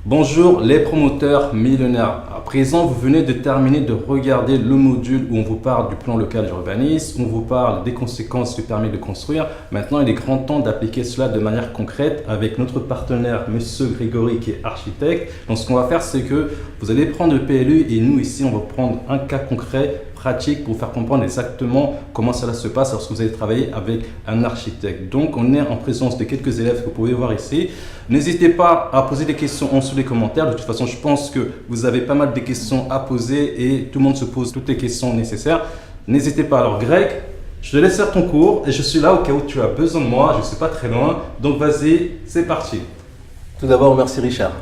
Bonjour les promoteurs millionnaires. À présent, vous venez de terminer de regarder le module où on vous parle du plan local d'urbanisme, on vous parle des conséquences du permis de construire. Maintenant, il est grand temps d'appliquer cela de manière concrète avec notre partenaire, Monsieur Grégory, qui est architecte. Donc, ce qu'on va faire, c'est que vous allez prendre le PLU et nous, ici, on va prendre un cas concret pratique pour vous faire comprendre exactement comment cela se passe lorsque vous allez travailler avec un architecte. Donc, on est en présence de quelques élèves que vous pouvez voir ici. N'hésitez pas à poser des questions en dessous des commentaires. De toute façon, je pense que vous avez pas mal de questions à poser et tout le monde se pose toutes les questions nécessaires. N'hésitez pas. Alors, Greg, je te laisse faire ton cours et je suis là au cas où tu as besoin de moi. Je ne suis pas très loin. Donc, vas-y, c'est parti. Tout d'abord, merci Richard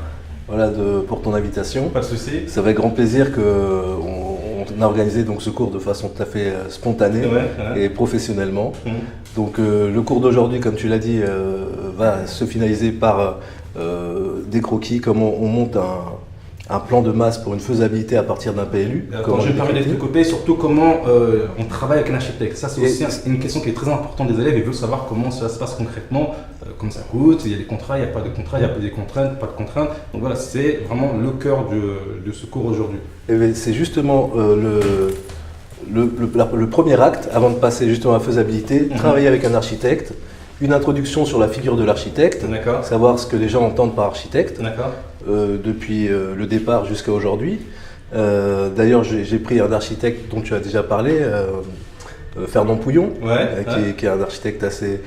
pour ton invitation. Pas de souci. C'est avec grand plaisir qu'on a organisé donc ce cours de façon tout à fait spontanée et professionnellement. Donc le cours d'aujourd'hui, comme tu l'as dit, va se finaliser par des croquis, comment on monte un plan de masse pour une faisabilité à partir d'un PLU. Quand je me permets d'être de côté, surtout comment on travaille avec un architecte. Ça, c'est aussi une question qui est très importante des élèves. Ils veulent savoir comment cela se passe concrètement, comment ça coûte, il y a des contrats, il n'y a pas de contrats, il y a des contraintes, pas de contraintes. Donc voilà, c'est vraiment le cœur de ce cours aujourd'hui. C'est justement le premier acte, avant de passer justement à la faisabilité, travailler avec un architecte, une introduction sur la figure de l'architecte, savoir ce que les gens entendent par architecte, depuis le départ jusqu'à aujourd'hui. D'ailleurs, j'ai pris un architecte dont tu as déjà parlé, Fernand Pouillon, qui est un architecte assez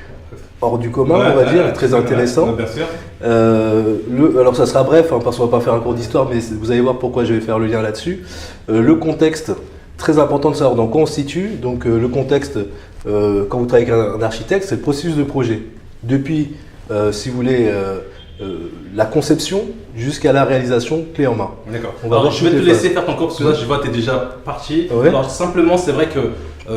hors du commun, on va dire, très intéressant. Bien sûr. Alors ça sera bref, parce qu'on ne va pas faire un cours d'histoire, mais vous allez voir pourquoi je vais faire le lien là-dessus. Le contexte, très important de savoir dans quoi on se situe. Donc le contexte, quand vous travaillez avec un architecte, c'est le processus de projet. Depuis, si vous voulez, la conception jusqu'à la réalisation clé en main. D'accord. Alors je vais te laisser faire ton cours parce que là je vois que tu es déjà parti. Alors simplement c'est vrai que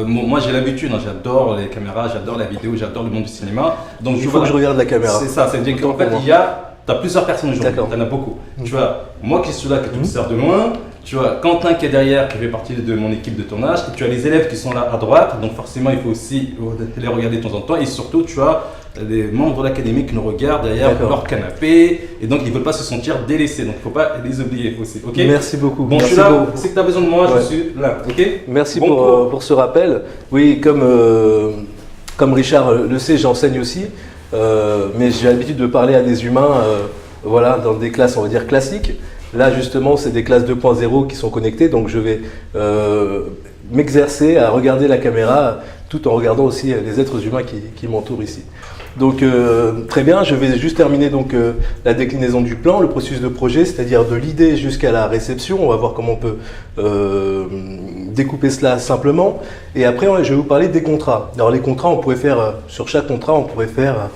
moi j'ai l'habitude, j'adore les caméras, j'adore la vidéo, j'adore le monde du cinéma. Donc il faut que je regarde la caméra. C'est ça, c'est-à-dire qu'en fait tu as plusieurs personnes aujourd'hui, tu en as beaucoup. Tu vois, moi qui suis là, qui t'observe de loin, tu vois Quentin qui est derrière, qui fait partie de mon équipe de tournage, et tu as les élèves qui sont là à droite, donc forcément il faut aussi les regarder de temps en temps, et surtout tu as les membres de l'académie qui nous regardent derrière leur canapé, et donc ils ne veulent pas se sentir délaissés, donc il ne faut pas les oublier aussi. Okay, merci beaucoup. Bon, merci je suis là, c'est que tu as besoin de moi, je suis là. Okay, merci pour ce rappel. Oui, comme Richard le sait, j'enseigne aussi, mais j'ai l'habitude de parler à des humains dans des classes, on va dire, classiques. Là, justement, c'est des classes 2.0 qui sont connectées, donc je vais m'exercer à regarder la caméra tout en regardant aussi les êtres humains qui m'entourent ici. Donc, très bien, je vais juste terminer donc, la déclinaison du plan, le processus de projet, c'est-à-dire de l'idée jusqu'à la réception. On va voir comment on peut découper cela simplement. Et après, je vais vous parler des contrats. Alors, les contrats, on pourrait faire, sur chaque contrat, on pourrait faire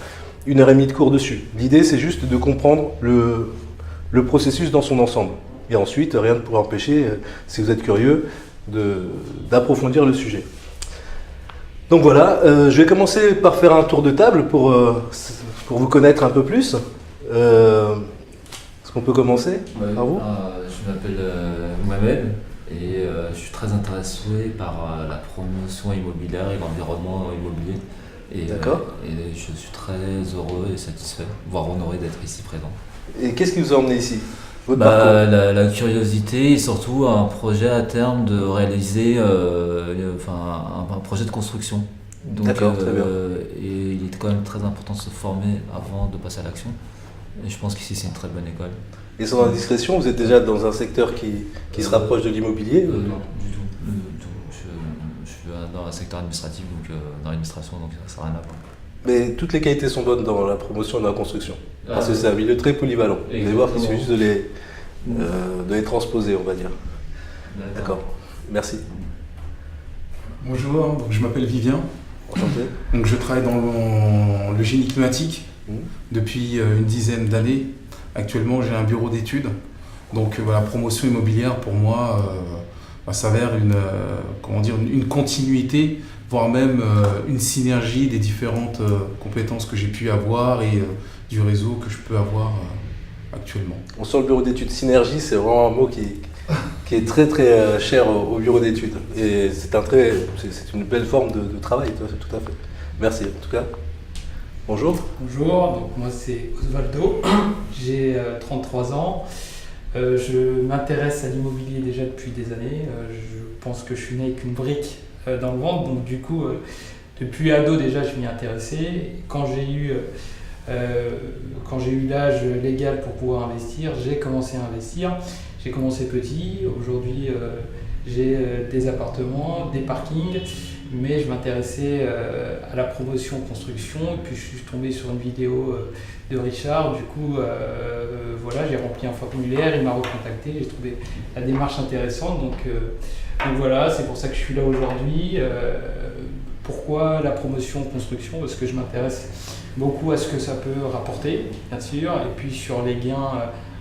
1h30 de cours dessus. L'idée, c'est juste de comprendre le processus dans son ensemble. Et ensuite, rien ne pourrait empêcher, si vous êtes curieux, d'approfondir le sujet. Donc voilà, je vais commencer par faire un tour de table pour vous connaître un peu plus. Est-ce qu'on peut commencer par vous? Je m'appelle Mohamed et je suis très intéressé par la promotion immobilière et l'environnement immobilier. Et je suis très heureux et satisfait, voire honoré d'être ici présent. Et qu'est-ce qui vous a emmené ici? La curiosité et surtout un projet à terme de réaliser un projet de construction. D'accord, très bien. Et il est quand même très important de se former avant de passer à l'action. Et je pense qu'ici c'est une très bonne école. Et sans indiscrétion, vous êtes déjà dans un secteur qui se rapproche de l'immobilier? Non, du tout. Je suis dans un secteur administratif, donc dans l'administration, donc ça n'a rien à voir. Mais toutes les qualités sont bonnes dans la promotion et dans la construction. Parce que c'est un milieu très polyvalent. Vous allez voir qu'il suffit juste de les transposer, on va dire. D'accord. Merci. Bonjour, donc je m'appelle Vivien. Enchanté. Donc je travaille dans le génie climatique depuis une dizaine d'années. Actuellement, j'ai un bureau d'études. Donc la promotion immobilière, pour moi, s'avère une continuité, voire même une synergie des différentes compétences que j'ai pu avoir et du réseau que je peux avoir actuellement. On sent le bureau d'études synergie, c'est vraiment un mot qui est très très cher au bureau d'études. Et c'est une belle forme de travail, tout à fait. Merci en tout cas. Bonjour. Bonjour, donc moi c'est Osvaldo, j'ai 33 ans. Je m'intéresse à l'immobilier déjà depuis des années. Je pense que je suis né avec une brique dans le ventre, donc du coup, depuis ado déjà je m'y intéressais. Quand j'ai eu l'âge légal pour pouvoir investir, j'ai commencé à investir. J'ai commencé petit, aujourd'hui j'ai des appartements, des parkings, mais je m'intéressais à la promotion construction, et puis je suis tombé sur une vidéo de Richard, du coup voilà, j'ai rempli un formulaire, il m'a recontacté, j'ai trouvé la démarche intéressante, donc voilà, c'est pour ça que je suis là aujourd'hui. Pourquoi la promotion construction? Parce que je m'intéresse beaucoup à ce que ça peut rapporter, bien sûr, et puis sur les gains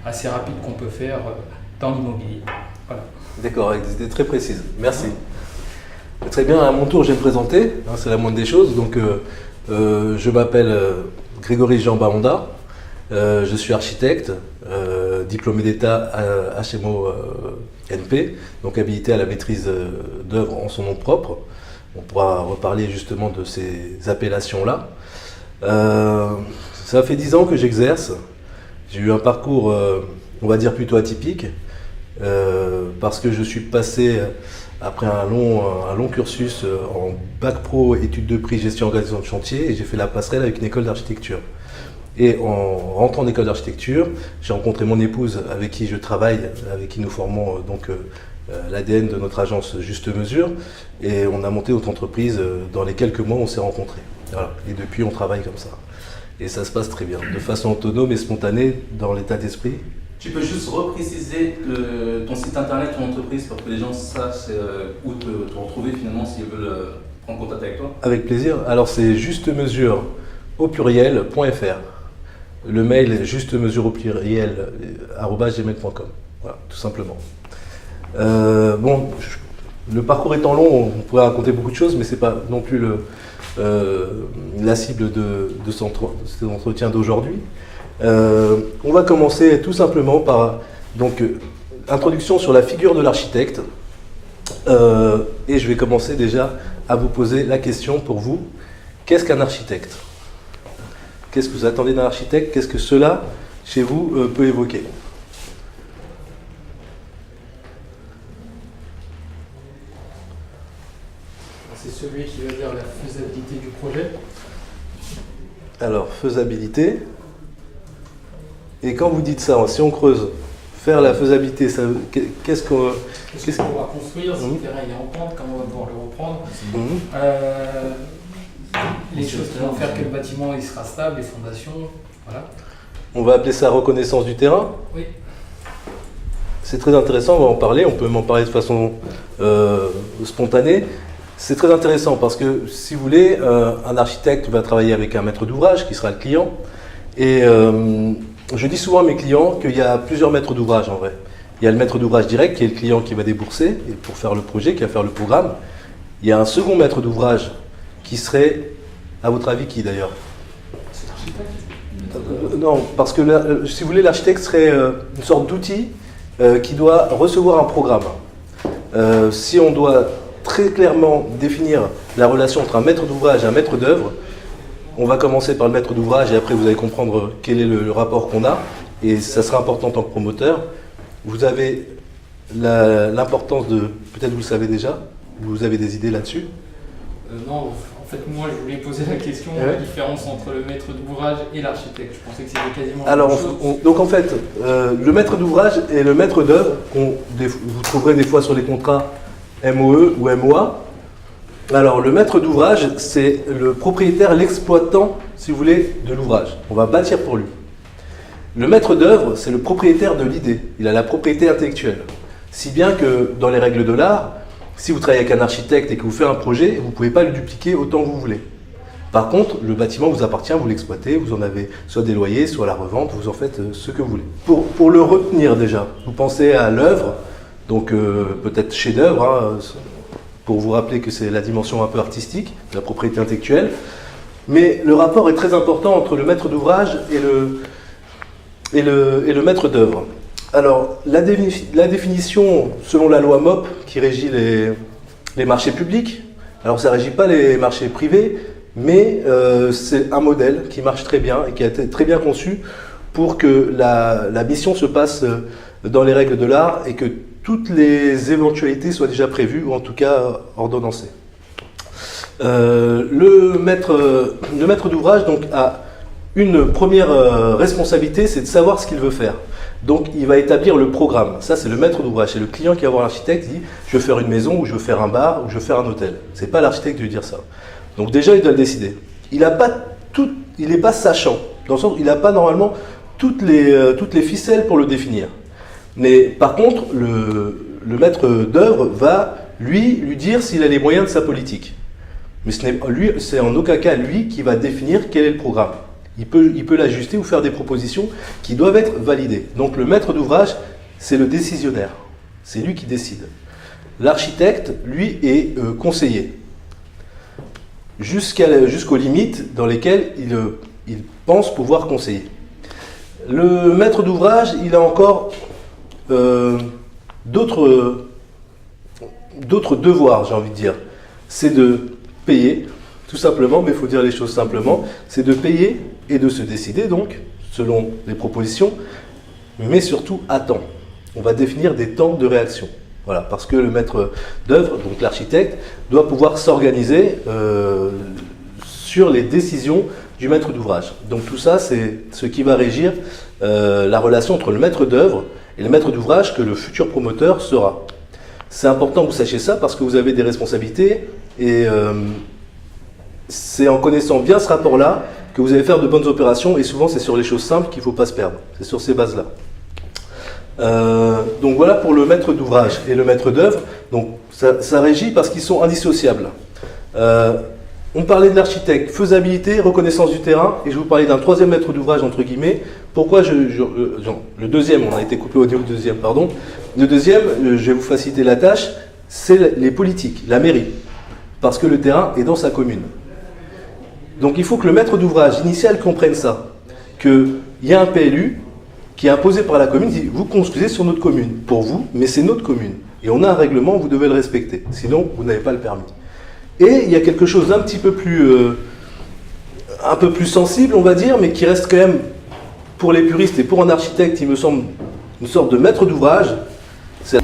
assez rapides qu'on peut faire dans l'immobilier. Voilà. D'accord, avec des idées très précises. Merci. Très bien, à mon tour, je vais me présenter, c'est la moindre des choses. Donc, je m'appelle Grégory Jean Bahonda, je suis architecte, diplômé d'État à HMO NP, donc habilité à la maîtrise d'œuvre en son nom propre. On pourra reparler justement de ces appellations-là. Ça fait 10 ans que j'exerce. J'ai eu un parcours, on va dire, plutôt atypique, parce que je suis passé, après un long cursus en bac pro, études de prix, gestion organisation de chantier, et j'ai fait la passerelle avec une école d'architecture. Et en rentrant en école d'architecture, j'ai rencontré mon épouse avec qui je travaille, avec qui nous formons l'ADN de notre agence Juste Mesure, et on a monté notre entreprise dans les quelques mois où on s'est rencontrés. Voilà. Et depuis, on travaille comme ça. Et ça se passe très bien, de façon autonome et spontanée dans l'état d'esprit. Tu peux juste repréciser ton site internet, ton entreprise, pour que les gens sachent où te retrouver finalement s'ils veulent prendre contact avec toi. Avec plaisir. Alors c'est justemesure au pluriel.fr. Le mail est justemesure au pluriel @gmail.com. Voilà, tout simplement. Bon, le parcours étant long, on pourrait raconter beaucoup de choses, mais c'est pas non plus la cible de cet entretien d'aujourd'hui. On va commencer tout simplement par introduction sur la figure de l'architecte. Et je vais commencer déjà à vous poser la question pour vous. Qu'est-ce qu'un architecte? Qu'est-ce que vous attendez d'un architecte? Qu'est-ce que cela, chez vous, peut évoquer? C'est celui qui va dire la faisabilité du projet. Alors, faisabilité. Et quand vous dites ça, si on creuse, faire la faisabilité, qu'est-ce qu'on va construire, si le terrain est en pente, comment on va pouvoir le reprendre. Les choses qui vont faire que le bâtiment il sera stable, les fondations, voilà. On va appeler ça reconnaissance du terrain. Oui. C'est très intéressant, on va en parler, on peut m'en parler de façon spontanée. C'est très intéressant parce que, si vous voulez, un architecte va travailler avec un maître d'ouvrage qui sera le client. Et je dis souvent à mes clients qu'il y a plusieurs maîtres d'ouvrage en vrai. Il y a le maître d'ouvrage direct qui est le client qui va débourser pour faire le projet, qui va faire le programme. Il y a un second maître d'ouvrage qui serait, à votre avis, qui d'ailleurs? C'est l'architecte. Non, parce que si vous voulez, l'architecte serait une sorte d'outil qui doit recevoir un programme. Si on doit très clairement définir la relation entre un maître d'ouvrage et un maître d'œuvre, on va commencer par le maître d'ouvrage et après vous allez comprendre quel est le rapport qu'on a. Et ça sera important en tant que promoteur. Vous avez l'importance de, peut-être vous le savez déjà, vous avez des idées là-dessus? Non, en fait moi je voulais poser la question, la différence entre le maître d'ouvrage et l'architecte. Je pensais que c'était quasiment la même chose. Donc en fait, le maître d'ouvrage et le maître d'œuvre, vous trouverez des fois sur les contrats MOE ou MOA. Alors, le maître d'ouvrage, c'est le propriétaire, l'exploitant, si vous voulez, de l'ouvrage. On va bâtir pour lui. Le maître d'œuvre, c'est le propriétaire de l'idée. Il a la propriété intellectuelle. Si bien que, dans les règles de l'art, si vous travaillez avec un architecte et que vous faites un projet, vous ne pouvez pas le dupliquer autant que vous voulez. Par contre, le bâtiment vous appartient, vous l'exploitez, vous en avez soit des loyers, soit la revente, vous en faites ce que vous voulez. Pour le retenir déjà, vous pensez à l'œuvre, donc peut-être chef-d'œuvre, hein, pour vous rappeler que c'est la dimension un peu artistique, la propriété intellectuelle. Mais le rapport est très important entre le maître d'ouvrage et le maître d'œuvre. Alors, la définition, selon la loi MOP, qui régit les marchés publics, alors ça ne régit pas les marchés privés, mais c'est un modèle qui marche très bien et qui a été très bien conçu pour que la mission se passe dans les règles de l'art et que toutes les éventualités soient déjà prévues ou en tout cas ordonnancées. Le maître d'ouvrage donc a une première responsabilité, c'est de savoir ce qu'il veut faire. Donc il va établir le programme. Ça c'est le maître d'ouvrage. C'est le client qui va voir l'architecte, dit je veux faire une maison ou je veux faire un bar ou je veux faire un hôtel. C'est pas l'architecte de lui dire ça. Donc déjà il doit le décider. Il n'est pas sachant, dans le sens où il n'a pas normalement toutes les ficelles pour le définir. Mais par contre, le maître d'œuvre va lui dire s'il a les moyens de sa politique. Mais c'est en aucun cas lui qui va définir quel est le programme. Il peut l'ajuster ou faire des propositions qui doivent être validées. Donc le maître d'ouvrage, c'est le décisionnaire. C'est lui qui décide. L'architecte, lui, est conseiller. Jusqu'aux limites dans lesquelles il pense pouvoir conseiller. Le maître d'ouvrage, il a encore d'autres devoirs, j'ai envie de dire. C'est de payer, tout simplement, mais il faut dire les choses simplement. C'est de payer et de se décider, donc, selon les propositions, mais surtout à temps. On va définir des temps de réaction. Voilà, parce que le maître d'œuvre, donc l'architecte, doit pouvoir s'organiser sur les décisions du maître d'ouvrage. Donc tout ça, c'est ce qui va régir la relation entre le maître d'œuvre et le maître d'ouvrage que le futur promoteur sera. C'est important que vous sachiez ça parce que vous avez des responsabilités et c'est en connaissant bien ce rapport-là que vous allez faire de bonnes opérations et souvent c'est sur les choses simples qu'il ne faut pas se perdre. C'est sur ces bases-là. Donc voilà pour le maître d'ouvrage et le maître d'œuvre. Donc ça régit parce qu'ils sont indissociables. On parlait de l'architecte, faisabilité, reconnaissance du terrain, et je vous parlais d'un troisième maître d'ouvrage entre guillemets. Pourquoi le deuxième, on a été coupé au niveau du deuxième, pardon. Le deuxième, je vais vous faciliter la tâche, c'est les politiques, la mairie, parce que le terrain est dans sa commune. Donc il faut que le maître d'ouvrage initial comprenne ça, qu'il y a un PLU qui est imposé par la commune, dit vous construisez sur notre commune, pour vous, mais c'est notre commune. Et on a un règlement, vous devez le respecter, sinon vous n'avez pas le permis. Et il y a quelque chose d'un petit peu plus, un peu plus sensible, on va dire, mais qui reste quand même, pour les puristes et pour un architecte, il me semble, une sorte de maître d'ouvrage. C'est